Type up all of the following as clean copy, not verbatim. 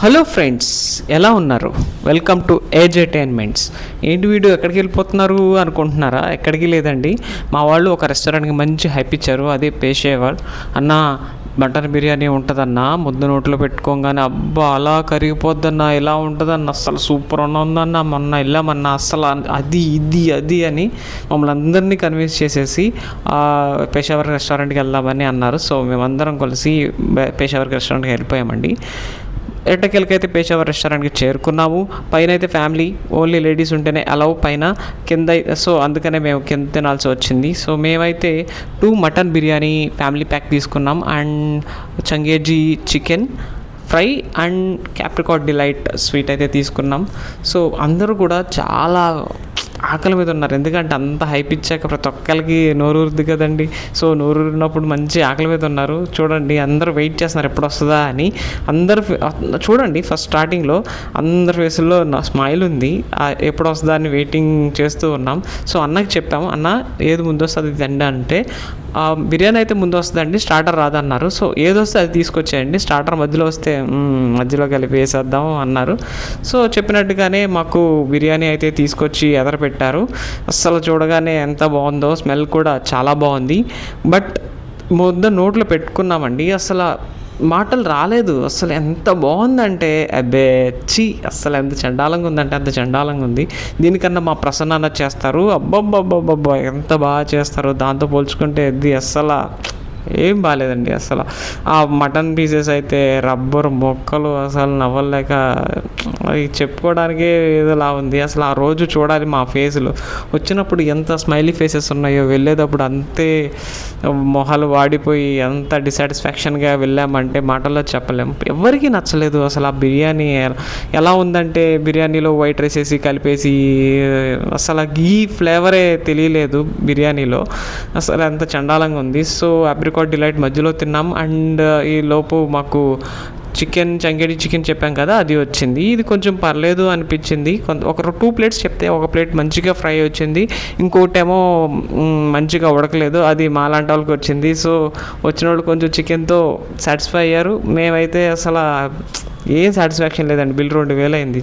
Hello friends, ఎలా ఉన్నారు? Welcome to ఏజెటైన్మెంట్స్. ఏంటి వీడియో ఎక్కడికి వెళ్ళిపోతున్నారు అనుకుంటున్నారా? ఎక్కడికి లేదండి, మా వాళ్ళు ఒక రెస్టారెంట్కి మంచి హైప్ ఇచ్చారు. అదే పేషేవర్ అన్న. మటన్ బిర్యానీ ఉంటుందన్న, ముద్ద నోట్లో పెట్టుకోగానే అబ్బా అలా కరిగిపోద్దన్న, ఎలా ఉంటుందన్న, అస్సలు సూపర్ ఉందన్న. మొన్న వెళ్ళామన్న, అస్సలు అది ఇది అది అని మమ్మల్ని అందరినీ కన్విన్స్ చేసేసి పేషావర్ రెస్టారెంట్కి వెళ్దామని అన్నారు. సో మేమందరం కలిసి పేషావర్ రెస్టారెంట్కి వెళ్ళిపోయామండి. ఎట్టకెళ్ళకైతే పేషావర్ రెస్టారెంట్కి చేరుకున్నాము. పైన అయితే ఫ్యామిలీ ఓన్లీ లేడీస్ ఉంటేనే అలౌ పైన, కింద సో అందుకనే మేము కింద తినాల్సి వచ్చింది. సో మేమైతే 2 మటన్ బిర్యానీ ఫ్యామిలీ ప్యాక్ తీసుకున్నాం, and Changezi chicken fry and క్యాప్రికాట్ డిలైట్ స్వీట్ అయితే తీసుకున్నాం. సో అందరూ కూడా చాలా ఆకలి మీద ఉన్నారు, ఎందుకంటే అంత హైప్ ఇచ్చాక ప్రతి ఒక్కరికి నోరూరుద్ది కదండి. సో నోరూరినప్పుడు మంచి ఆకలి మీద ఉన్నారు. చూడండి, అందరూ వెయిట్ చేస్తున్నారు ఎప్పుడు వస్తుందా అని. అందరు చూడండి, ఫస్ట్ స్టార్టింగ్లో అందరి ఫేసుల్లో నా స్మైల్ ఉంది, ఎప్పుడు వస్తుందా అని వెయిటింగ్ చేస్తూ ఉన్నాం. సో అన్నకి చెప్పాము, అన్న ఏది ముందు వస్తుంది తండి అంటే, బిర్యానీ అయితే ముందు వస్తుందండి, స్టార్టర్ రాదన్నారు. సో ఏది వస్తే అది తీసుకొచ్చేయండి, స్టార్టర్ మధ్యలో వస్తే మధ్యలో కలిపి వేసేద్దాం అన్నారు. సో చెప్పినట్టుగానే మాకు బిర్యానీ అయితే తీసుకొచ్చి ఎదరపెట్టారు. అస్సలు చూడగానే ఎంత బాగుందో, స్మెల్ కూడా చాలా బాగుంది. బట్ ముద్ద నోట్లో పెట్టుకున్నామండి, అసలు మాటలు రాలేదు. అసలు ఎంత బాగుందంటే అబ్బే చి, అస్సలు ఎంత చండాలంగా ఉందంటే అంత చండాలంగా ఉంది. దీనికన్నా మా ప్రసన్న చేస్తారు, అబ్బబ్బబ్బబ్బబ్బా ఎంత బాగా చేస్తారు. దాంతో పోల్చుకుంటే ఇది అస్సలు ఏం బాగాలేదండి. అసలు ఆ మటన్ పీసెస్ అయితే రబ్బర్ మొక్కలు, అసలు నవ్వలేక అది చెప్పుకోవడానికే ఏదోలా ఉంది. అసలు ఆ రోజు చూడాలి మా ఫేసులు. వచ్చినప్పుడు ఎంత స్మైలీ ఫేసెస్ ఉన్నాయో, వెళ్ళేటప్పుడు అంతే మొహాలు వాడిపోయి ఎంత డిసాటిస్ఫాక్షన్గా వెళ్ళామంటే మాటల్లో చెప్పలేము. ఎవరికీ నచ్చలేదు అసలు ఆ బిర్యానీ. ఎలా ఉందంటే బిర్యానీలో వైట్ రైస్ వేసి కలిపేసి అసలు గీ ఫ్లేవరే తెలియలేదు బిర్యానీలో, అసలు ఎంత చండాలంగా ఉంది. సో క్యాప్రికాట్ డిలైట్ మధ్యలో తిన్నాం, అండ్ ఈ లోపు మాకు చికెన్ చంగేడి చికెన్ చెప్పాం కదా, అది వచ్చింది. ఇది కొంచెం పర్లేదు అనిపించింది. ఒక 2 ప్లేట్స్ చెప్తే ఒక ప్లేట్ మంచిగా ఫ్రై వచ్చింది, ఇంకోటేమో మంచిగా ఉడకలేదు, అది మాలాంటి వాళ్ళకి వచ్చింది. సో వచ్చిన వాళ్ళు కొంచెం చికెన్తో సాటిస్ఫై అయ్యారు. మేమైతే అసలు ఏం సాటిస్ఫాక్షన్ లేదండి. బిల్ 2000 అయింది,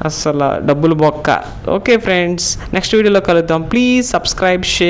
అసలు డబ్బులు బొక్క. ఓకే ఫ్రెండ్స్, నెక్స్ట్ వీడియోలో కలుద్దాం. Please subscribe, share.